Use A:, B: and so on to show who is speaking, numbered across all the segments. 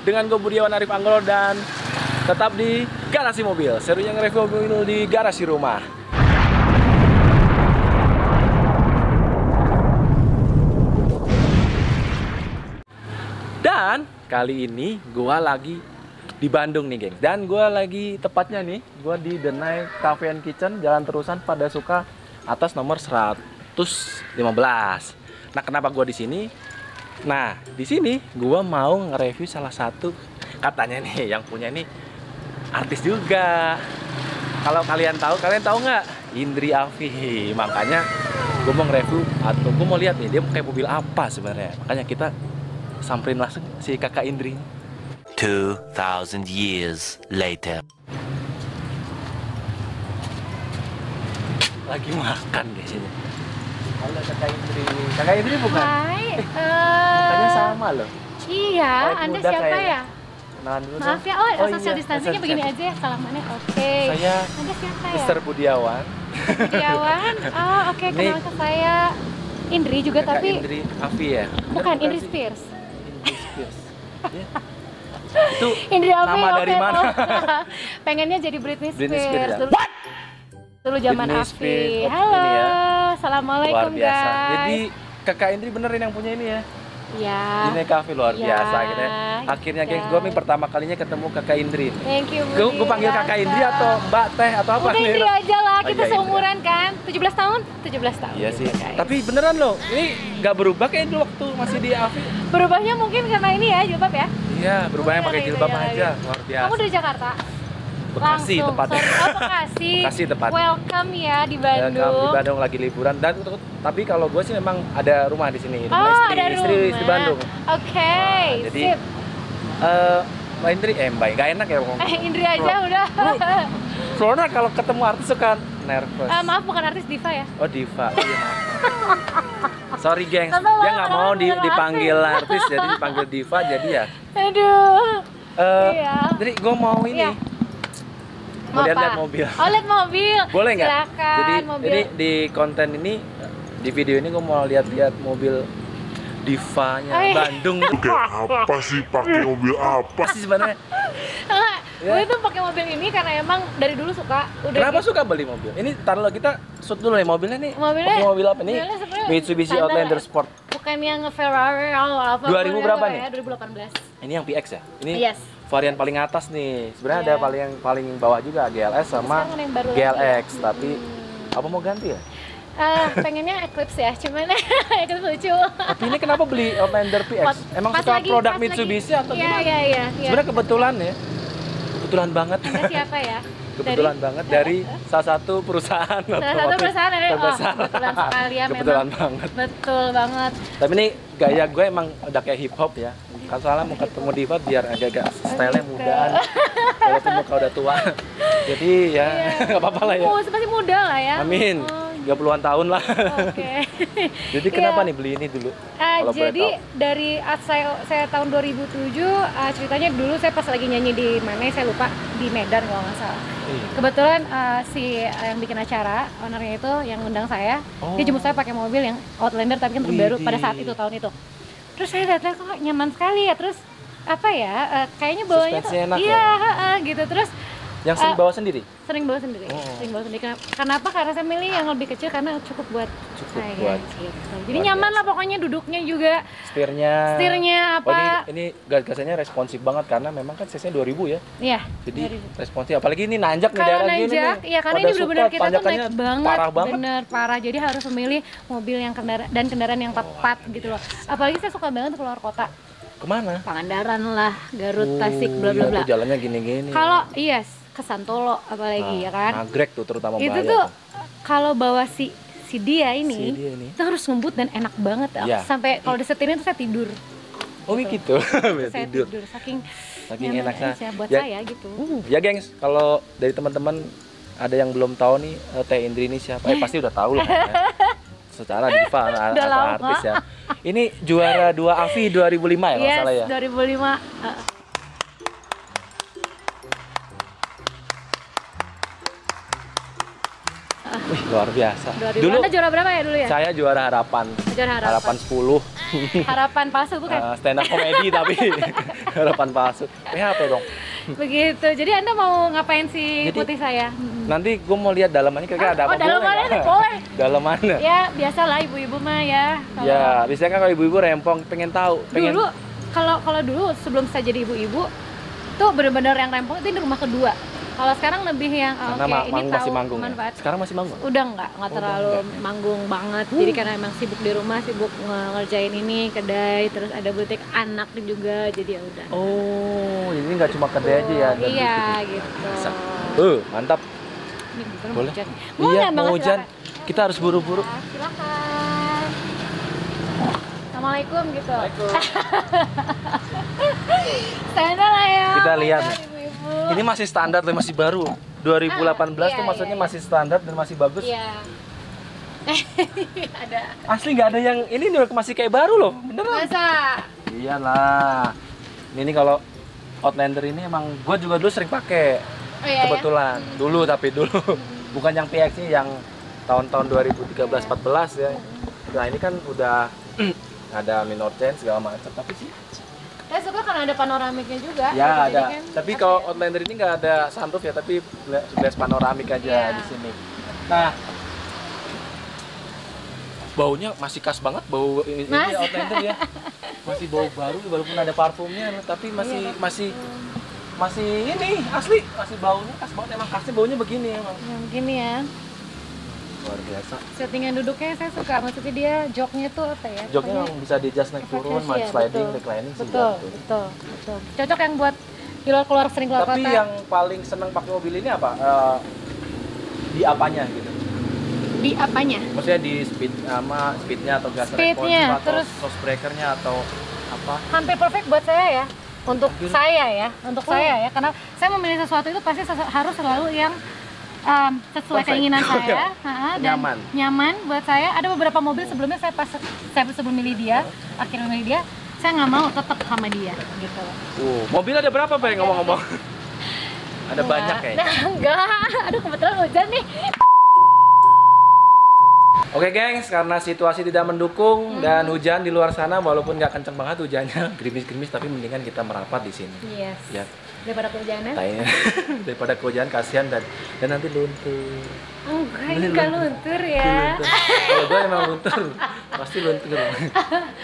A: dengan gue Budiawan Arif Anggolo dan tetap di Garasi Mobil. Serunya nge-review mobil di garasi rumah. Dan kali ini gue lagi di Bandung nih, geng. Dan gue lagi tepatnya nih, gue di The Night Cafe and Kitchen, Jalan Terusan Pada Suka atas nomor 115. Nah, kenapa gue di sini? Nah, di sini gue mau nge-review salah satu, katanya nih yang punya ini artis juga. Kalau kalian tahu nggak? Indri Afi. Makanya gue mau nge-review atau gue mau lihat nih dia pakai mobil apa sebenarnya. Makanya kita samperin langsung si kakak Indri.
B: 2000 years later.
A: Lagi makan guys ini. Halo kakak Indri. Kakak Indri bukan?
C: Hai.
A: Mukanya sama loh.
C: Iya, Anda siapa
A: kayaknya.
C: ya?
A: Kenalan dulu
C: Maaf
A: dong.
C: ya, social distancingnya begini aja ya, salamannya. Oke.
A: Saya
C: Anda siapa ya?
A: Mr. Budiawan.
C: Budiawan. Oh, oke. Kenalkan saya Indri juga,
A: Kakak
C: tapi
A: Indri Afi ya?
C: bukan
A: Bener
C: Indri
A: sih?
C: Spears.
A: Indri Spears. Ya. Itu
C: Indri Afi,
A: nama dari
C: oke,
A: mana?
C: oh. Pengennya jadi Britney Spears.
A: Britney Spears ya?
C: Dulu zaman
A: Britney
C: Afi.
A: Spears. Oh,
C: Halo.
A: ini ya.
C: Assalamualaikum
A: Luar biasa.
C: guys.
A: Jadi kakak Indri benerin yang punya ini ya?
C: ya.
A: Ini cafe luar
C: Ya.
A: biasa akhirnya
C: Ya.
A: gengs, gue nih pertama kalinya ketemu kakak Indri.
C: Thank you.
A: Gue panggil kakak Indri atau Mbak Teh atau apa
C: Udah
A: nih?
C: Indri aja lah, kita
A: iya, Indri.
C: seumuran kan. 17 tahun? 17 tahun.
A: Iya sih.
C: guys.
A: Tapi beneran loh, ini nggak berubah kayak dulu waktu masih di Afi.
C: Berubahnya mungkin karena ini ya, jilbab ya.
A: Iya, berubahnya pakai
C: Iya,
A: jilbab
C: iya,
A: aja,
C: iya.
A: luar biasa.
C: Kamu dari Jakarta?
A: Bekasi
C: Langsung.
A: tepatnya.
C: Oh, Bekasi.
A: Bekasi tepatnya.
C: Welcome ya di
A: Ya,
C: Bandung.
A: di Bandung lagi liburan dan tapi kalau gue sih memang ada rumah di sini.
C: Oh,
A: Rumah
C: ada rumah.
A: istri di Bandung.
C: Oke,
A: Nah, jadi
C: sip.
A: Mbak Indri, Mbak, nggak enak ya ngomong.
C: Indri aja udah.
A: Soalnya kalau ketemu artis suka nervous.
C: Maaf, bukan artis diva ya?
A: Oh, diva. Iya, maaf. Sorry, gengs.
C: Tante,
A: Dia nggak mau
C: beneran
A: dipanggil
C: Afi.
A: artis, jadi dipanggil diva. Jadi ya.
C: Aduh. Iya.
A: Jadi gue mau ini.
C: Iya.
A: Mau
C: Mau
A: lihat-lihat
C: apa?
A: mobil.
C: Oh, lihat mobil.
A: Boleh nggak?
C: Silakan,
A: Jadi
C: mobil.
A: ini di konten ini, di video ini gue mau lihat-lihat mobil divanya
C: Oh, iya.
A: Bandung.
D: Kayak apa sih pakai mobil apa?
A: Apa sih sebenarnya?
C: Gue tuh pakai mobil ini karena emang dari dulu suka. Udah
A: Kenapa
C: gitu.
A: suka beli mobil? Ini taruh kita shoot dulu nih mobilnya nih.
C: Mobilnya-
A: Pakai mobil apa nih?
C: mobilnya sebenarnya
A: Mitsubishi
C: standar.
A: Outlander Sport.
C: Bukan yang Ferrari atau apa.
A: 2000 berapa
C: ya,
A: nih?
C: 2018.
A: Ini yang PX ya? Ini
C: Yes.
A: varian paling atas nih. Sebenarnya
C: Iya.
A: ada paling bawah juga GLS sama
C: Sekarang ada yang baru lagi
A: GLX.
C: ya?
A: Tapi apa mau ganti ya?
C: Pengennya Eclipse ya, cuman Eclipse lucu.
A: Tapi ini kenapa beli Outlander PX? Emang
C: Pas
A: suka
C: lagi-
A: produk
C: pas
A: Mitsubishi
C: lagi.
A: atau
C: Iya,
A: gimana?
C: iya.
A: Sebenarnya kebetulan ya. Kebetulan banget.
C: Anda siapa ya?
A: Kebetulan banget dari salah satu perusahaan
C: Salah satu
A: otomotif
C: perusahaan ya?
A: terbesar.
C: Kebetulan sekali ya
A: Kebetulan
C: memang.
A: banget.
C: Betul banget.
A: Tapi ini gaya gue emang udah kayak hip hop ya. Kan soalnya mau ketemu diva biar agak-agak stylenya mudaan. Walaupun muka udah tua. Jadi ya nggak apa-apa lah ya.
C: Masih muda lah ya.
A: Amin.
C: Oh,
A: 30-an tahun lah.
C: Oke.
A: Jadi kenapa
C: Iya.
A: nih beli ini dulu? Kalau boleh
C: Jadi
A: tahu.
C: dari saya tahun 2007 ceritanya dulu saya pas lagi nyanyi di mana saya lupa, di Medan kalau nggak salah.
A: Iya.
C: Kebetulan si yang bikin acara ownernya itu yang undang saya,
A: Oh.
C: dia jemput saya pakai mobil yang Outlander tapi kan terbaru pada saat
A: Widih.
C: itu tahun itu. Terus saya lihat kok nyaman sekali ya, terus apa ya kayaknya bawanya tuh
A: Suspensinya enak
C: iya
A: ya?
C: gitu. Terus
A: Yang sering bawa sendiri?
C: sering bawa sendiri.
A: Oh.
C: Sering bawa sendiri. Kenapa? Karena saya milih yang lebih kecil karena cukup buat
A: Cukup
C: saya
A: buat.
C: gitu. Jadi
A: Luar
C: nyaman
A: biasa.
C: lah pokoknya, duduknya juga. Setirnya
A: Oh,
C: apa?
A: ini gas-gasannya responsif banget karena memang kan cc-nya 2000 ya.
C: Iya.
A: Jadi
C: dari-
A: responsif, apalagi ini nanjak nih
C: kalau
A: daerah gini
C: nanjak,
A: nih.
C: iya karena
A: Pada
C: ini benar-benar
A: suka,
C: kita tuh
A: tanjakannya
C: naik banget,
A: parah banget.
C: bener parah. Jadi harus memilih mobil yang kendaraan yang tepat gitu loh. Apalagi saya suka banget keluar kota,
A: Kemana?
C: Pangandaran lah, Garut, Tasik, bla bla
A: Iya,
C: bla.
A: tuh jalannya gini-gini.
C: Kalau ke Santolo apalagi ya kan.
A: Nagrek tuh terutama
C: Itu
A: bahaya
C: tuh kalau bawa si dia
A: Si
C: ini,
A: dia ini.
C: itu harus ngebut dan enak banget.
A: Iya.
C: Sampai kalau disetirin tuh saya tidur.
A: Oh gitu.
C: Saya
A: Tidur.
C: tidur saking
A: Saking
C: nyaman
A: enaknya.
C: aja buat
A: Ya.
C: saya gitu.
A: Ya gengs, kalau dari teman-teman ada yang belum tahu nih Teh Indri ini siapa? Pasti udah tahu lah kan, ya. Secara diva
C: Udah
A: atau
C: lama.
A: artis ya. Ini juara 2 AFI 2005 ya kalau
C: Yes,
A: salah ya.
C: 2005.
A: Wih, luar biasa.
C: 2000.
A: Dulu
C: Anda juara berapa ya dulu ya?
A: saya juara harapan.
C: Juara harapan.
A: Harapan 10.
C: Harapan palsu bukan?
A: Stand up komedi tapi harapan palsu. PHP dong.
C: Begitu. Jadi Anda mau ngapain sih
A: Jadi-
C: ikuti saya?
A: Nanti gue mau lihat dalamannya kira-kira ada apa.
C: Dalamannya
A: nggak?
C: boleh.
A: Dalamannya.
C: Ya, biasalah ibu-ibu mah ya. Kalau
A: Ya, biasanya kan kalau ibu-ibu rempong pengen tahu, pengen
C: dulu kalau dulu sebelum saya jadi ibu-ibu tuh bener-bener yang rempong itu di rumah kedua. Kalau sekarang lebih yang
A: karena
C: ini
A: masih
C: tahu
A: manggung. Ya?
C: manfaat.
A: Sekarang masih manggung.
C: Udah nggak terlalu manggung banget. Jadi karena emang sibuk di rumah, sibuk ngerjain ini kedai, terus ada butik anak juga. Jadi ya udah.
A: Oh, ini nggak cuma kedai aja ya. ada
C: Iya
A: butik.
C: gitu.
A: Bisa. Mantap.
C: Ini bukan
A: Boleh?
C: hujan.
A: Iya,
C: Banget,
A: mau hujan.
C: silakan.
A: Kita harus buru-buru.
C: Silakan. Assalamualaikum gitu. Standar lah ya.
A: Kita lihat.
C: Ibu-ibu.
A: Ini masih standar dan masih baru. 2018
C: iya,
A: tuh maksudnya
C: iya.
A: masih standar dan masih bagus.
C: Iya. Ada.
A: Asli nggak ada yang ini nih masih kayak baru loh, beneran.
C: Masa?
A: Iyalah. Ini kalau Outlander ini emang gue juga dulu sering pakai.
C: Oh iya
A: Kebetulan dulu tapi dulu bukan yang PX nya yang tahun-tahun 2013-14 ya. Nah ini kan udah ada minor change segala macam tapi sih
C: Saya suka karena ada panoramiknya juga.
A: ya
C: Jadi
A: ada.
C: kan,
A: Tapi
C: apa
A: kalau
C: ya?
A: Outlander ini nggak ada sunroof ya, tapi glass panoramik aja
C: Iya.
A: di sini. Nah, baunya masih khas banget bau ini
C: Mas.
A: Outlander ya. Masih bau baru walaupun ada parfumnya, tapi masih masih ini asli, masih baunya khas banget. Emang khasnya baunya begini emang.
C: Ya, begini ya.
A: Luar biasa.
C: Settingan duduknya saya suka. Maksudnya dia joknya tuh apa ya?
A: Joknya
C: pokoknya
A: emang bisa di adjust naik turun,
C: efeknya sih ya,
A: sliding,
C: betul.
A: reclining sih.
C: Betul,
A: gitu.
C: betul. Cocok yang buat di luar keluar sering keluar
A: Tapi
C: kota.
A: yang paling seneng pakai mobil ini apa? Di apanya gitu?
C: Di apanya?
A: Maksudnya di speednya atau gas
C: Speednya,
A: respons atau
C: terus-
A: cross breakernya atau apa?
C: Hampir perfect buat saya ya. Untuk
A: Hampir.
C: saya ya, untuk
A: Oh.
C: saya ya. Karena saya memilih sesuatu itu pasti harus selalu yang sesuai
A: Perfect.
C: keinginan
A: Oh,
C: saya,
A: ya.
C: dan
A: Nyaman.
C: nyaman buat saya. Ada beberapa mobil sebelumnya saya sebelum milih dia, akhirnya milih dia, saya nggak mau tetap sama dia gitu.
A: Mobil ada berapa Pak ngomong-ngomong? Ada banyak kayaknya.
C: Nah, enggak. Aduh kebetulan hujan nih.
A: Oke gengs, karena situasi tidak mendukung dan hujan di luar sana walaupun nggak kenceng banget hujannya, gerimis-gerimis tapi mendingan kita merapat di sini.
C: Yes.
A: Ya,
C: Daripada kehujanan.
A: tanya daripada kehujanan kasihan dan nanti luntur.
C: Enggak, ini nggak luntur ya.
A: Kalau gue emang luntur, pasti luntur.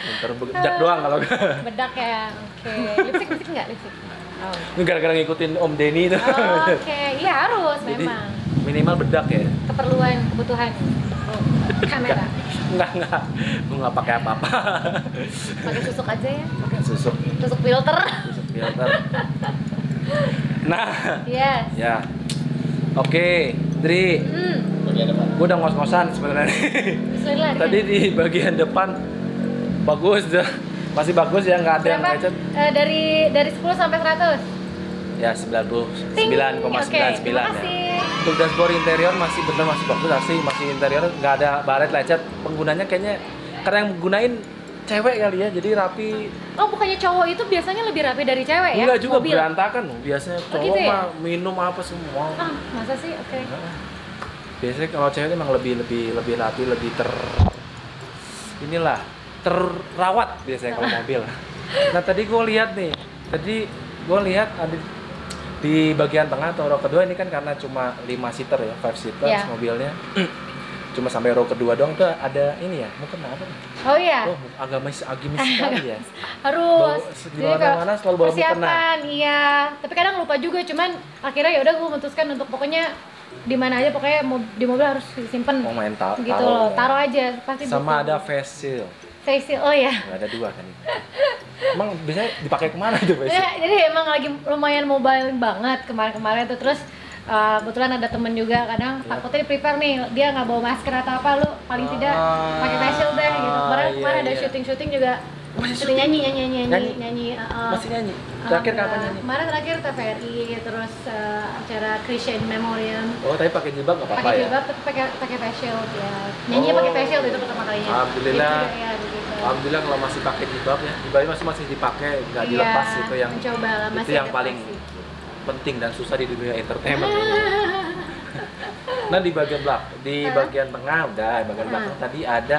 A: Luntur bedak doang kalau gue.
C: Bedak ya. Oke. Lipstick nggak lipstick? Oh.
A: Ini gara-gara ngikutin Om Denny itu.
C: Oke, iya harus
A: Jadi
C: memang.
A: minimal bedak ya.
C: Keperluan, kebutuhan. Oh, kamera.
A: Enggak. Gue nggak pakai apa-apa.
C: Pakai susuk aja ya.
A: Pakai susuk
C: Filter.
A: filter. Nah,
C: Yes.
A: ya. Oke, Dri. Gue udah ngos-ngosan sebenarnya.
C: Bismillah.
A: Tadi di bagian depan bagus dah. Masih bagus ya, nggak ada yang
C: berapa?
A: lecet.
C: Dari 10 sampai 100.
A: Ya,
C: Ting.
A: 99,99
C: Oke, terima
A: ya.
C: kasih.
A: Untuk dashboard interior masih bener masih bagus masih interior nggak ada baret lecet. Penggunanya kayaknya karena yang menggunain cewek kali ya, jadi rapi.
C: Oh, bukannya cowok itu biasanya lebih rapi dari cewek ya?
A: Enggak juga
C: Mobil.
A: berantakan loh. Biasanya cowok
C: gitu ya?
A: mah minum apa semua.
C: Ah, masa sih? Oke.
A: Biasanya kalau cewek emang lebih rapi, lebih terawat biasanya kalau mobil. Nah tadi gue lihat ada di bagian tengah atau row kedua ini kan karena cuma 5 seater ya, 5 seater
C: Iya.
A: mobilnya. Cuma sampai row kedua doang tuh ada ini ya, mungkin apa nih?
C: Oh iya.
A: Oh, agamis sekali ya.
C: Harus.
A: Di mana-mana selalu bawa mukena.
C: persiapan, iya. Tapi kadang lupa juga, cuman akhirnya ya udah gue memutuskan untuk pokoknya di mana aja pokoknya di mobil harus disimpan.
A: Oh, main
C: gitu
A: taruh
C: loh.
A: ya.
C: Taruh aja pasti
A: Sama
C: butuh.
A: ada face seal.
C: Face seal. Oh ya.
A: Nggak ada 2 kan. Emang biasanya dipakai kemana itu face seal?
C: Ya, jadi emang lagi lumayan mobile banget kemarin-kemarin tuh. Terus kebetulan ada temen juga kadang takutnya di prepare nih dia nggak bawa masker atau apa, lu paling tidak pakai face shield deh gitu. Kemarin ada syuting juga.
A: Masih
C: Syuting nyanyi.
A: Masih nyanyi. Terakhir kapan nyanyi?
C: Kemarin terakhir TVRI, terus acara Christian Memoriam.
A: Oh, tapi pakai jilbab nggak apa-apa
C: Pakai
A: ya?
C: jilbab tapi pakai face shield ya. Nyanyi
A: Oh.
C: pakai face shield itu pertama kalinya.
A: Alhamdulillah.
C: Gitu ya, begitu.
A: Alhamdulillah kalau masih pakai jilbab ya. Jilbabnya masih dipakai, nggak
C: Iya,
A: dilepas itu yang
C: mencoba lah,
A: itu
C: masih
A: yang paling
C: adaptasi.
A: penting dan susah di dunia entertainment. Nah di bagian bagian tengah udah, bagian belakang tadi ada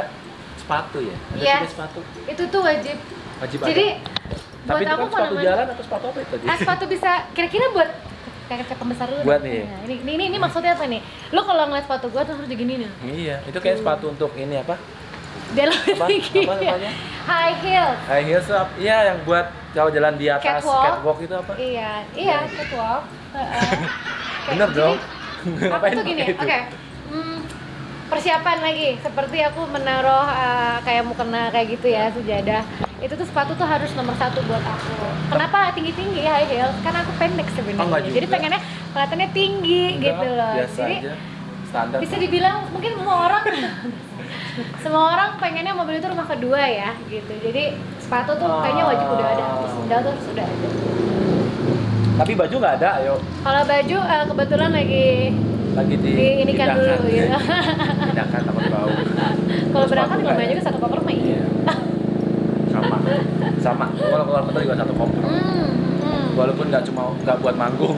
A: sepatu ya. Ada
C: Iya.
A: 3 sepatu.
C: Itu tuh wajib.
A: Wajib
C: Jadi
A: ada. Tapi itu
C: aku
A: kan sepatu
C: mana-mana.
A: jalan atau sepatu apa itu tadi?
C: Sepatu bisa kira-kira buat kayak pembesar dulu.
A: Buat
C: nih.
A: nih.
C: Nah, ini maksudnya apa nih? Lu kalau ngeliat sepatu gua tuh harus diginiin ya.
A: Iya, itu kayak sepatu untuk ini apa?
C: Dia lebih
A: Apa?
C: tinggi.
A: Apa namanya?
C: High heels.
A: High heels iya yang buat kalau jalan di atas catwalk itu apa?
C: Iya, catwalk.
A: Bener dong.
C: Aku
A: Ngapain
C: tuh gini,
A: pakai itu?
C: oke. Persiapan lagi, seperti aku menaruh kayak mukena kayak gitu ya, sejadah. Itu tuh sepatu tuh harus nomor 1 buat aku. Kenapa tinggi-tinggi high heels? Karena aku pendek
A: Oh,
C: sebenarnya.
A: enggak
C: Jadi
A: juga.
C: pengennya kelihatannya tinggi
A: Enggak,
C: gitu loh.
A: biasa
C: Jadi
A: aja. Standar.
C: bisa dibilang mungkin semua orang pengennya mobil itu rumah kedua ya gitu. Jadi sepatu tuh kayaknya wajib udah ada, sendal tuh sudah ada.
A: Tapi baju nggak ada, ayo.
C: Kalau baju kebetulan lagi diinikan dulu gitu.
A: Pindahkan takut bau.
C: Kalau berangkat
A: Sepatu
C: nggak
A: nggak
C: juga satu koper mah iya.
A: Iya. Sama. Kalau keluar kota juga satu koper. Walaupun nggak buat manggung,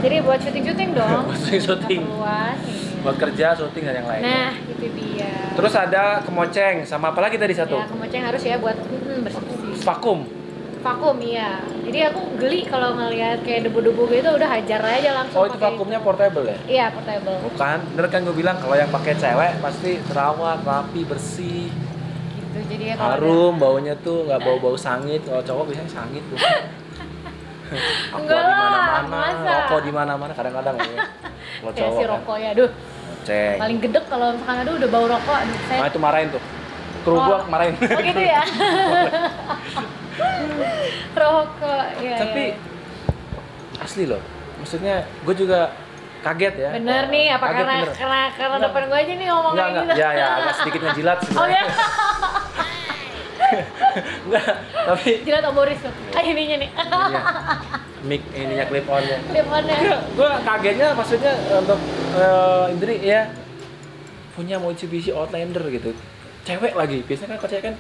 C: Jadi buat syuting dong.
A: Buat syuting.
C: Keperluan, iya.
A: buat kerja, syuting dan yang lain.
C: Nah, itu dia.
A: Terus ada kemoceng sama apa lagi tadi satu?
C: Ya, kemoceng harus ya buat bersih-bersih.
A: Vakum.
C: Vakum iya. Jadi aku geli kalau ngelihat kayak debu-debu gitu udah hajar aja langsung.
A: Oh itu
C: pakai
A: vakumnya portable ya?
C: Iya, portable.
A: Bukan, bener kan gue bilang kalau yang pakai cewek pasti terawat, rapi, bersih,
C: Gitu. Jadi ya kalau
A: harum, baunya tuh nggak bau-bau sangit. Kalau cowok biasanya sangit tuh.
C: Enggak
A: di
C: lah,
A: mana-mana,
C: masa?
A: rokok di mana-mana kadang-kadang ya. Kalau
C: kayak
A: cowok
C: si
A: kan.
C: rokok ya, aduh.
A: Ceng.
C: Paling gedek kalau misalkan aduh udah bau rokok, aduh saya.
A: Nah itu marahin tuh. Kru gua marahin.
C: Oh gitu ya. Rokok ya.
A: Tapi asli loh. Maksudnya gue juga kaget ya.
C: Bener nih, apa
A: Kaget
C: karena
A: bener.
C: karena depan gue aja nih ngomong
A: Enggak,
C: kayak
A: enggak.
C: gitu.
A: Ya, agak sedikit ngejilat
C: Oh
A: sebenarnya.
C: ya,
A: Enggak, tapi
C: jilat oboris tuh. Ininya nih.
A: iya. Mic ininya clip on-nya.
C: Depannya.
A: Gue kagetnya maksudnya untuk Indri ya punya Mitsubishi Outlander gitu. Cewek lagi. Biasanya kan kalau cewek kan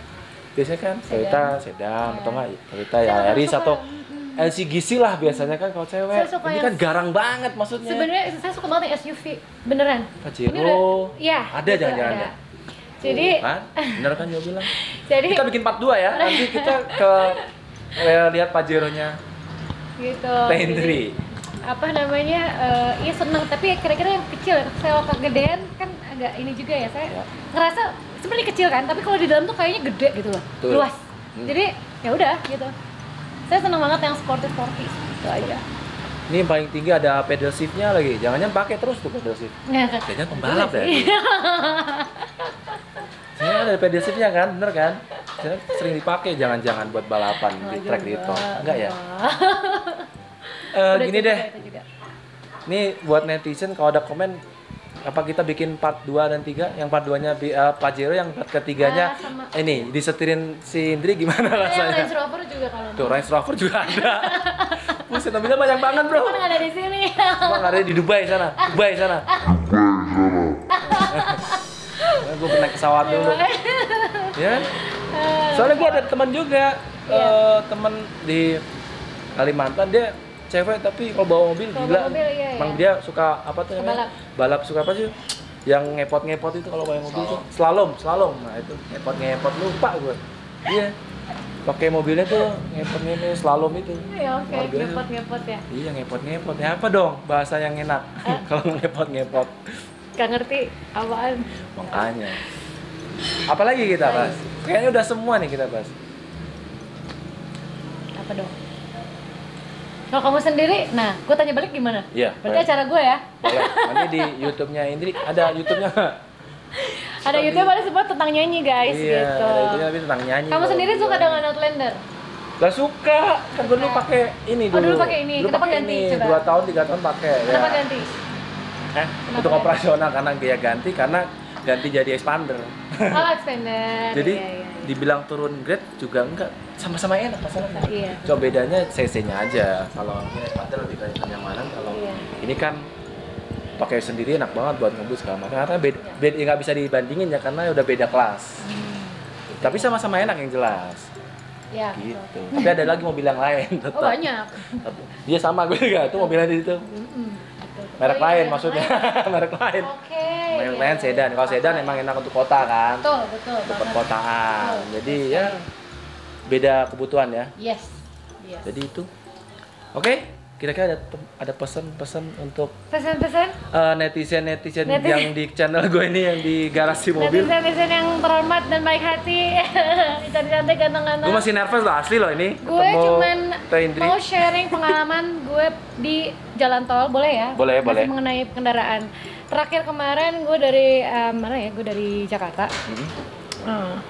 A: Toyota sedan atau enggak Toyota ya
C: Saya
A: Yaris
C: suka.
A: atau LCGC lah biasanya kan kalau cewek.
C: Saya suka
A: Ini
C: yang-
A: kan garang banget maksudnya.
C: Sebenarnya saya suka banget yang SUV, beneran.
A: Pajero.
C: Ini udah- Iya.
A: Ada
C: gitu,
A: jangan-jangan
C: ada.
A: ada.
C: Jadi,
A: Kan? Bener kan dia bilang.
C: jadi
A: Kita bikin part 2 ya. Nanti kita ke lihat Pajero-nya
C: gitu.
A: Tendri.
C: Apa namanya? Iya seneng, tapi kira-kira yang kecil ya. Kalau kegedean kan agak ini juga ya. Saya
A: Ya.
C: ngerasa sebenarnya kecil kan, tapi kalau di dalam tuh kayaknya gede gitu loh,
A: Betul.
C: luas. Jadi ya udah gitu. Saya seneng banget yang sporty itu aja.
A: Ini yang paling tinggi ada pedal shift-nya lagi. Jangan-jangan pakai terus tuh pedal shift.
C: Nggak, kan?
A: Kayaknya pembalap
C: Iya
A: deh.
C: sih.
A: Saya ada pedal shift-nya kan, bener kan? Saya sering dipakai jangan-jangan buat balapan di
C: Nggak
A: track di
C: juga,
A: itu. Enggak ya?
C: Udah
A: Gini
C: cukup
A: deh.
C: itu juga.
A: Ini buat netizen kalau ada komen apa kita bikin part 2 dan 3? Yang part 2-nya Pajero, yang part ketiganya
C: sama.
A: ini disetirin si Indri gimana
C: Yang
A: rasanya?
C: Range Rover juga kalau
A: Tuh Range Rover juga ada. Buset, mobilnya banyak banget bro.
C: kan ada di sini.
A: Emang ada di Dubai sana. Dubai sana. Gue pernah naik pesawat dulu. Ya. Soalnya gue ada teman juga, teman di Kalimantan, dia cewek tapi kalau bawa mobil
C: Kalau
A: gila.
C: bawa mobil, iya,
A: Emang
C: iya.
A: dia suka apa tuh namanya? Balap suka apa sih? Yang ngepot-ngepot itu kalau bawa mobil tuh slalom. Nah itu ngepot-ngepot lupa gue. Iya. Pakai mobilnya tuh ngepot-ngepot slalom itu.
C: Ya oke,
A: Luar biasa.
C: ngepot-ngepot ya.
A: Iya ngepot-ngepot. Ya apa dong bahasa yang enak kalau ngepot-ngepot.
C: Gak ngerti apaan.
A: Makanya. Apalagi kita bahas? Kayaknya udah semua nih kita bahas.
C: Apa dong? Kalau kamu sendiri, nah, gue tanya balik gimana?
A: Iya,
C: Berarti
A: boleh.
C: acara gue ya?
A: Boleh. Nanti di YouTube-nya Indri ada YouTube-nya nggak?
C: Ada YouTube ada semua tentang nyanyi guys
A: Iya,
C: gitu.
A: ada YouTube-nya tapi tentang nyanyi.
C: Kamu
A: kalau
C: sendiri suka
A: gua.
C: dengan Outlander?
A: Gak suka. Kan gue dulu pakai ini
C: Oh,
A: dulu.
C: dulu pakai ini. Kenapa
A: pakai
C: ganti?
A: ini.
C: Coba.
A: 2 tahun 3 tahun pakai.
C: Kenapa
A: ya.
C: ganti?
A: Untuk
C: ganti?
A: operasional karena dia ganti karena ganti jadi expander.
C: Oh, expander.
A: Jadi
C: Iya, iya.
A: dibilang turun grade juga enggak, sama-sama enak masalahnya.
C: Iya.
A: Cuma bedanya cc-nya aja. Kalau ini expander lebih banyak kenyamanan, kalau
C: Iya.
A: ini kan pakai sendiri enak banget buat ngebut segala macam. Karena beda nggak bisa dibandingin ya karena udah beda kelas. Tapi sama-sama enak yang jelas.
C: Ya,
A: Gitu.
C: betul.
A: Tapi ada lagi mobil yang lain tetap.
C: Oh, banyak.
A: Dia sama gue juga tuh mobilnya di situ.
C: Betul.
A: Merek
C: Oh, iya,
A: lain
C: merek
A: maksudnya.
C: lain.
A: Merek lain.
C: Oke.
A: Merek
C: iya,
A: lain
C: iya.
A: sedan. Kalau sedan emang enak untuk kota kan.
C: Betul, betul.
A: Untuk
C: banget.
A: perkotaan.
C: Betul,
A: Jadi
C: betul
A: ya
C: sekali.
A: beda kebutuhan ya.
C: Yes. Yes.
A: Jadi itu. Oke, kira-kira ada pesan-pesan untuk
C: Pesan-pesan
A: netizen
C: Netizen.
A: yang di channel gue ini yang di garasi mobil.
C: netizen yang terhormat dan baik hati. Cantik-cantik, ganteng-ganteng.
A: Gue masih nervous loh, asli loh ini.
C: Gue
A: ketemu
C: cuman
A: Teh Indri.
C: mau sharing pengalaman gue di jalan tol, boleh ya?
A: Boleh,
C: Masih
A: boleh.
C: mengenai kendaraan. Terakhir kemarin gue dari mana ya? Gue dari Jakarta.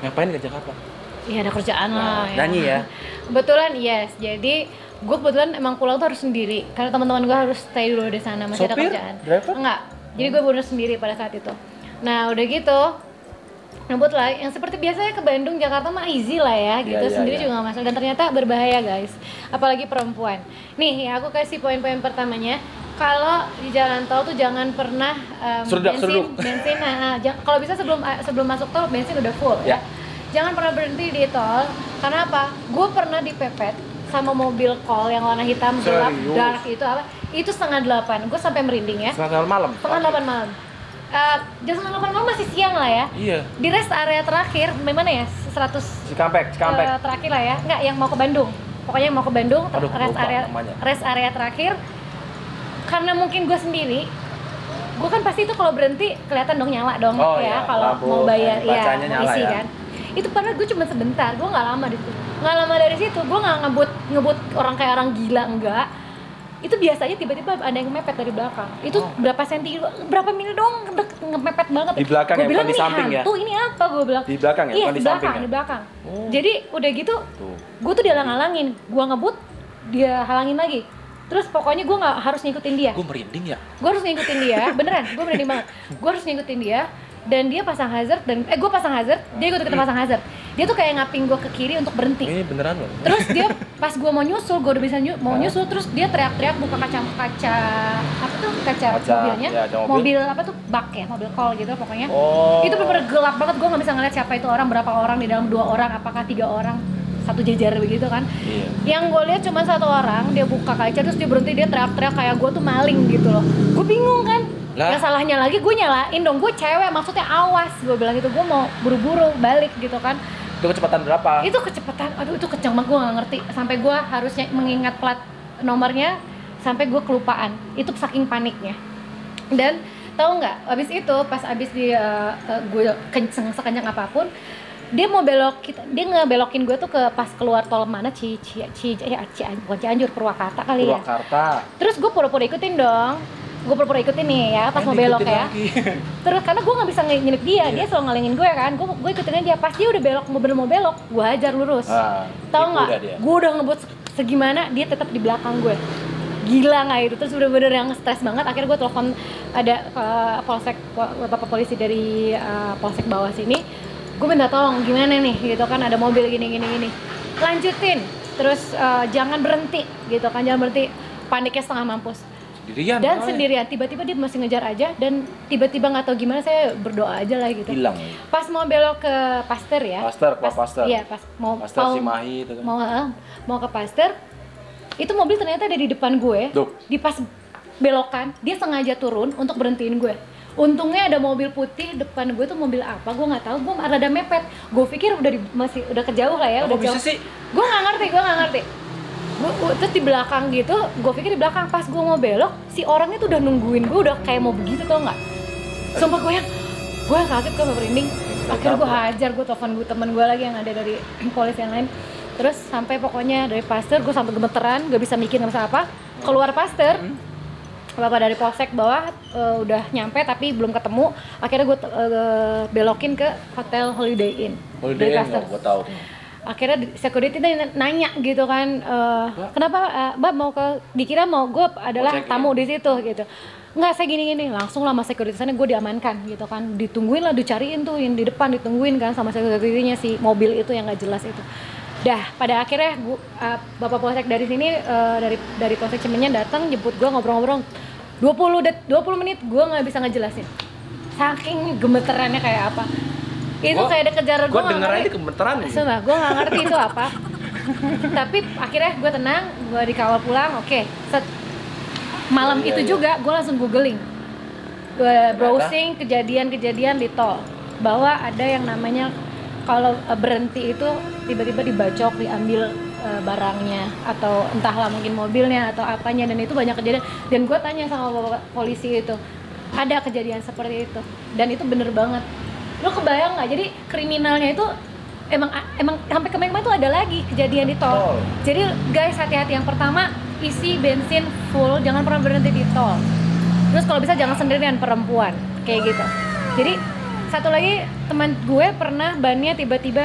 A: Ngapain ke Jakarta?
C: Iya, ada kerjaan lah.
A: Nyanyi ya?
C: Kebetulan yes. Jadi gue kebetulan emang pulang tuh harus sendiri karena teman-teman gue harus stay dulu di sana, masih ada
A: Sopir?
C: kerjaan.
A: Driver?
C: Enggak. Jadi gue bener sendiri pada saat itu. Nah udah gitu ngebut lah, yang seperti biasanya ke Bandung, Jakarta mah easy lah ya gitu,
A: Iya,
C: sendiri
A: iya.
C: juga gak masalah, dan ternyata berbahaya guys, apalagi perempuan. Nih ya, aku kasih poin-poin pertamanya, kalau di jalan tol tuh jangan pernah
A: Seruduk.
C: bensin, kalau bisa sebelum masuk tol bensin udah full ya. Jangan pernah berhenti di tol, karena apa? Gue pernah dipepet sama mobil call yang warna hitam gelap,
A: Serius?
C: dark itu apa? Itu 7:30, gue sampai merinding ya.
A: Setengah malam.
C: 7:30 malam. Jam 7:30 malam masih siang lah ya.
A: Iya.
C: Di rest area terakhir, mana ya? 100
A: Cikampek.
C: terakhir lah ya. Enggak, yang mau ke Bandung. Pokoknya yang mau ke Bandung,
A: Aduh, lupa namanya.
C: rest area terakhir. Karena mungkin gue sendiri, gue kan pasti itu kalau berhenti kelihatan dong, nyala dong
A: Oh,
C: ya,
A: iya,
C: kalau
A: lampu,
C: mau bayar ya,
A: bacanya
C: mau
A: nyala
C: isi
A: ya.
C: kan. Itu padahal gue cuma sebentar, gue nggak lama di situ. Nggak lama dari situ, gue nggak ngebut orang kayak orang gila, enggak. Itu biasanya tiba-tiba ada yang mepet dari belakang. Itu berapa senti, berapa mili dong, mepet banget.
A: Di belakang
C: Gua
A: ya,
C: bilang
A: bukan di
C: nih
A: samping ya?
C: hantu, ini apa gue bilang?
A: Di belakang ya,
C: Iya,
A: bukan
C: di
A: di samping
C: belakang,
A: ya?
C: di belakang.
A: Oh.
C: Jadi udah gitu,
A: Tuh.
C: gue tuh dihalang-halangin, gue ngebut, dia halangin lagi. Terus pokoknya gue nggak harus ngikutin dia.
A: Gue merinding ya.
C: Gue harus ngikutin dia, beneran, gue merinding banget. Gue harus ngikutin dia, dan dia pasang hazard, dan gue pasang hazard, dia ikut-ikutan pasang hazard. Dia tuh kayak ngaping gue ke kiri untuk berhenti.
A: Ini beneran loh.
C: Terus dia pas gue mau nyusul, gue udah bisa mau nyusul, terus dia teriak-teriak buka kaca apa tuh kaca mobilnya,
A: ya, kaca mobil.
C: mobil apa tuh bak ya, mobil call gitu pokoknya.
A: Oh.
C: Itu bener-bener gelap banget, gue nggak bisa ngeliat siapa itu orang, berapa orang di dalam, 2 orang, apakah 3 orang, satu jejer begitu kan.
A: Iya.
C: Yang gue lihat cuma 1 orang, dia buka kaca terus dia berhenti, dia teriak-teriak kayak gue tuh maling gitu loh. Gue bingung kan.
A: Lah?
C: Yang salahnya lagi gue nyalain dong, gue cewek, maksudnya awas, gue bilang gitu, gue mau buru-buru balik gitu kan.
A: Itu kecepatan berapa?
C: Itu kecepatan, aduh itu kencang banget, gue gak ngerti, sampai gue harusnya mengingat plat nomornya, sampai gue kelupaan, itu saking paniknya. Dan tahu nggak, abis itu pas abis dia gue kenceng sekencang apapun, dia mau dia ngebelokin gue tuh ke pas keluar tol mana bukan Cianjur, Purwakarta kali ya.
A: Purwakarta.
C: Terus gue pura-pura ikutin dong, gue pura-pura ikutin nih ya pas mau belok ya. Terus karena gue nggak bisa nyelip dia selalu ngalengin gue kan, gue ikutin aja. Pas dia udah belok, mau belok, gue hajar lurus. Tahu nggak? Gue udah ngebut segimana, dia tetap di belakang gue. Gila nggak itu? Terus bener-bener yang stres banget. Akhirnya gue telepon ada polsek, bapak polisi dari polsek bawah sini. Gue minta tolong gimana nih gitu kan, ada mobil gini lanjutin. Terus jangan berhenti gitu kan, jangan berhenti. Paniknya setengah mampus.
A: Sendirian.
C: Dan sendirian, tiba-tiba dia masih ngejar aja, dan tiba-tiba nggak tahu gimana, saya berdoa aja lah gitu.
A: Hilang.
C: Pas mau belok ke Pasteur ya.
A: Pasteur.
C: Iya, pas mau
A: Cimahi itu kan.
C: mau ke Pasteur. Itu mobil ternyata ada di depan gue.
A: Duh.
C: Di pas belokan, dia sengaja turun untuk berhentiin gue. Untungnya ada mobil putih depan gue, tuh mobil apa gue nggak tahu, gue rada mepet. Gue pikir udah kejauh lah ya,
A: Kok
C: udah
A: bisa
C: jauh.
A: sih?
C: Gue nggak ngerti. Terus di belakang gitu, gue pikir di belakang, pas gue mau belok, si orangnya tuh udah nungguin gue, udah kayak mau begitu, tau nggak? Sumpah gue yang kaget, gue merinding. Akhirnya gue hajar, gue telepon temen gue lagi yang ada dari polis yang lain. Terus sampai pokoknya dari Pasteur, gue sampai gemeteran, gak bisa mikir, gak bisa apa. Keluar Pasteur, bapak dari polsek bawah udah nyampe tapi belum ketemu. Akhirnya gue belokin ke Hotel Holiday Inn.
A: Holiday Inn, gue tahu.
C: Akhirnya security nanya gitu kan, kenapa mbak mau dikira mau gue adalah tamu di situ gitu. Enggak, saya gini-gini, langsung lah sama security sana gue diamankan gitu kan, ditungguin lah, dicariin tuh yang di depan, ditungguin kan sama security-nya si mobil itu yang nggak jelas itu. Dah, pada akhirnya bapak polsek dari sini, dari polsek Cimenyan datang jemput gue, ngobrol-ngobrol 20 menit, gue nggak bisa ngejelasin saking gemeterannya kayak apa. Itu kayak ada kejar,
A: gue denger aja gemeteran nih.
C: Sumpah, gue nggak ngerti itu apa. Tapi akhirnya gue tenang, gue dikawal pulang. Oke, malam itu juga gue langsung googling, gue browsing kejadian-kejadian di tol, bahwa ada yang namanya kalau berhenti itu tiba-tiba dibacok, diambil barangnya atau entahlah mungkin mobilnya atau apanya, dan itu banyak kejadian. Dan gue tanya sama bapak polisi itu, ada kejadian seperti itu dan itu bener banget. Lo kebayang nggak? Jadi kriminalnya itu emang sampai kemarin tuh ada lagi kejadian di tol. Jadi guys, hati-hati. Yang pertama, isi bensin full, jangan pernah berhenti di tol. Terus kalau bisa jangan sendirian, perempuan kayak gitu. Jadi satu lagi, teman gue pernah bannya tiba-tiba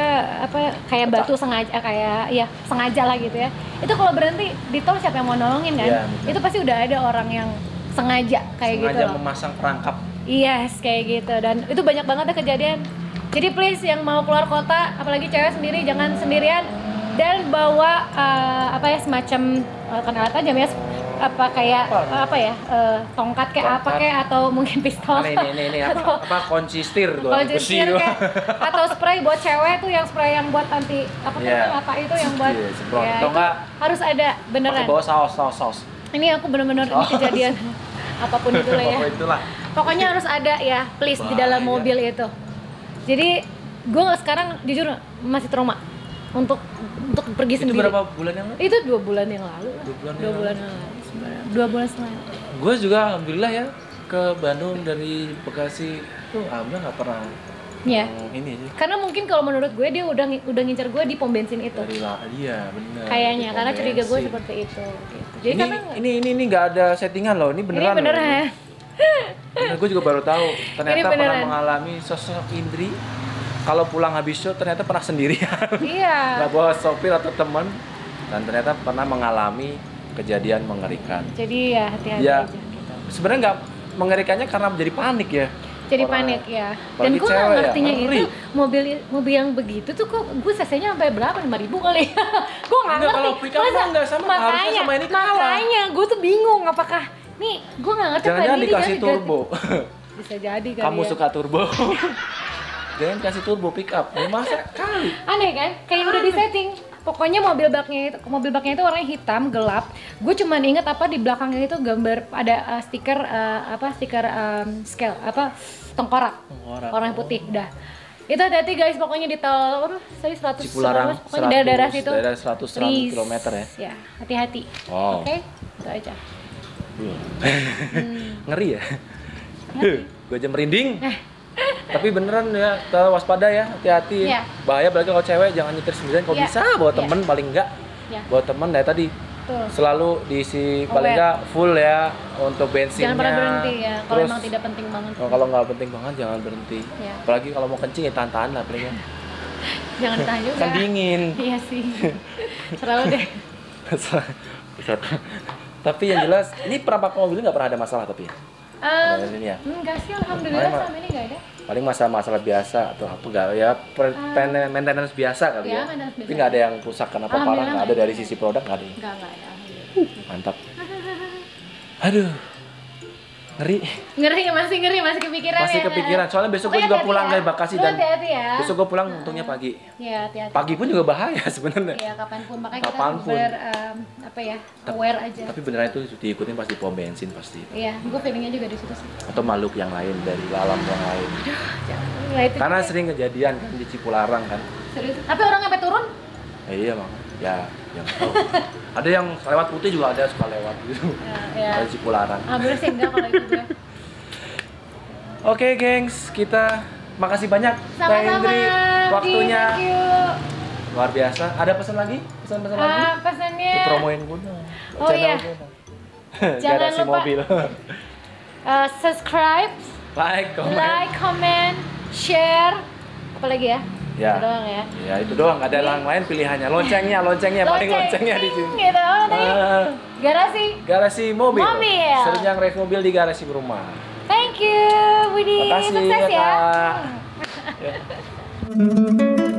C: kayak batu sengaja, kayak ya sengaja lah gitu ya. Itu kalau berhenti di tol siapa yang mau nolongin kan?
A: Iya,
C: Itu pasti udah ada orang yang sengaja kayak gitu
A: sengaja
C: loh.
A: memasang perangkap.
C: Yes, kayak gitu. Dan itu banyak banget ya kejadian. Jadi please yang mau keluar kota, apalagi cewek sendiri, jangan sendirian dan bawa semacam kenal tajam ya, tongkat kayak apa kayak atau mungkin pistol.
A: Ini
C: atau
A: kunci setir tuh.
C: kunci setir kayak, atau spray buat cewek tuh, yang spray yang buat anti apa itu yang buat
A: semprot.
C: ya,
A: Atau
C: itu
A: enggak
C: harus ada beneran.
A: bawa saus.
C: Ini aku bener-bener ini kejadian apapun itu lah ya.
A: Itulah.
C: Pokoknya harus ada ya, please di dalam mobil itu. Jadi gue sekarang jujur masih trauma untuk pergi
A: Itu
C: sendiri.
A: berapa bulan yang lalu?
C: Itu 2 bulan yang lalu.
A: 2 bulan yang
C: yang lalu sebenarnya. 2 bulan setengah.
A: Gue juga alhamdulillah ya ke Bandung dari Bekasi tuh alhamdulillah nggak pernah
C: Ya.
A: ini sih.
C: Karena mungkin kalau menurut gue dia udah ngincar gue di pom bensin itu.
A: Iya benar.
C: Kayaknya
A: Di
C: karena
A: pom
C: curiga gue
A: bensin.
C: seperti itu gitu. Jadi karena
A: ini nggak ada settingan loh, ini beneran.
C: ini beneran.
A: Gue juga baru tahu ternyata pernah
C: beneran.
A: mengalami sosok Indri kalau pulang habis show ternyata pernah sendirian.
C: Iya.
A: Nggak bawa sopir atau teman, dan ternyata pernah mengalami kejadian mengerikan.
C: Jadi ya hati-hati
A: Ya,
C: aja gitu.
A: sebenarnya nggak mengerikannya karena menjadi panik ya.
C: Jadi
A: Orang-
C: panik ya. Dan
A: apalagi
C: gue nggak
A: cewek ya,
C: ngertinya
A: ngeri.
C: itu mobil yang begitu tuh kok gue cc-nya sampai berapa? 5.000 kali. Gue nggak
A: Enggak,
C: ngerti.
A: kalau pick up mah nggak sama, harusnya sama ini kalah.
C: Makanya gue tuh bingung apakah nih gue nggak ngerti.
A: Jangan-jangan
C: tadi
A: dikasih
C: dia
A: turbo.
C: Bisa jadi kali
A: Kamu
C: ya.
A: suka turbo. Jangan kasih turbo pick up. Ya, masa kali.
C: Aneh kan? Kayak udah disetting. Pokoknya mobil baknya itu warnanya hitam gelap. Gue cuman inget di belakangnya itu gambar ada stiker scale tengkorak. Warna putih dah. Itu hati-hati guys, pokoknya di tol saya 100
A: Cipularang,
C: pokoknya daerah situ.
A: daerah 100
C: Please.
A: km ya.
C: Ya, hati-hati.
A: Oh.
C: Oke? Itu aja.
A: Ngeri ya. Gue aja merinding. Tapi beneran ya, kita waspada ya, hati-hati.
C: Iya.
A: Bahaya, apalagi kalau cewek jangan nyetir sendirian. Kalau
C: Iya.
A: bisa bawa
C: Iya.
A: temen paling enggak.
C: Ya.
A: Bawa temen dari tadi
C: Tuh.
A: selalu diisi
C: Aware.
A: paling enggak full ya untuk bensinnya.
C: Jangan pernah berhenti ya, kalau
A: Terus,
C: emang tidak penting banget.
A: kalau nggak penting banget jangan berhenti.
C: Iya.
A: Apalagi kalau mau kencing ya tahan-tahan lah paling.
C: Jangan ditahan juga.
A: Kan dingin.
C: Iya sih. Selalu deh.
A: Tapi yang jelas, ini penampakan mobil nggak pernah ada masalah tapi ya? Kalau ini ya?
C: Enggak sih, alhamdulillah
A: Makanya,
C: selama ini enggak ada.
A: Paling masalah biasa atau apa enggak ya, maintenance biasa kali
C: Ya,
A: ya.
C: maintenance
A: Tapi
C: biasa.
A: nggak ada yang rusak karena apa parah,
C: Alhamdulillah
A: nggak ada
C: nggak
A: dari
C: ada.
A: sisi produk nggak ada.
C: Enggak ada. Alhamdulillah.
A: Mantap. Aduh, ngeri.
C: Ngeri, masih kepikiran
A: Masih
C: ya.
A: kepikiran. Soalnya besok gue
C: Pokoknya
A: juga
C: hati-hati
A: pulang
C: ya.
A: dari Bekasi
C: Lu
A: dan
C: hati-hati ya.
A: besok gue pulang untungnya pagi.
C: Iya, hati-hati.
A: Pagi pun juga bahaya sebenarnya.
C: Iya, kapanpun. Makanya
A: Kapanpun.
C: kita aware aja.
A: Tapi beneran itu diikutin pas di pom bensin pasti.
C: Iya, gue feelingnya juga di situ sih.
A: Atau makhluk yang lain dari alam yang lain.
C: Nah, itu
A: Karena
C: juga.
A: sering kejadian kan di Cipularang kan.
C: Serius. Tapi orang sampai turun?
A: Iya bang. Ya, yang tahu. Ada yang lewat putih juga ada suka lewat gitu.
C: Ya.
A: Dari Cipularang.
C: Alhamdulillah sih enggak kalau itu gue.
A: Oke, gengs, kita makasih banyak Teh
C: Sama-sama.
A: Indri waktunya
C: Thank you.
A: luar biasa. Ada pesan lagi? Pesan-pesan lagi?
C: Pesannya.
A: Dipromoin gue dong.
C: Oh, iya. Jangan
A: Garasi
C: lupa.
A: mobil.
C: Subscribe,
A: Like, comment.
C: like, comment, share. Apa lagi ya?
A: Ya.
C: Itu doang ya.
A: Ya itu doang, nggak ada yang lain pilihannya. Loncengnya paling loncengnya di sini.
C: Gitu. Tadi
A: Ah,
C: garasi.
A: garasi mobil.
C: Mobil.
A: Sering yang race mobil di garasi rumah.
C: Thank you, Budi.
A: Makasih
C: Sukses
A: ya,
C: ya.
A: Kak. Ya.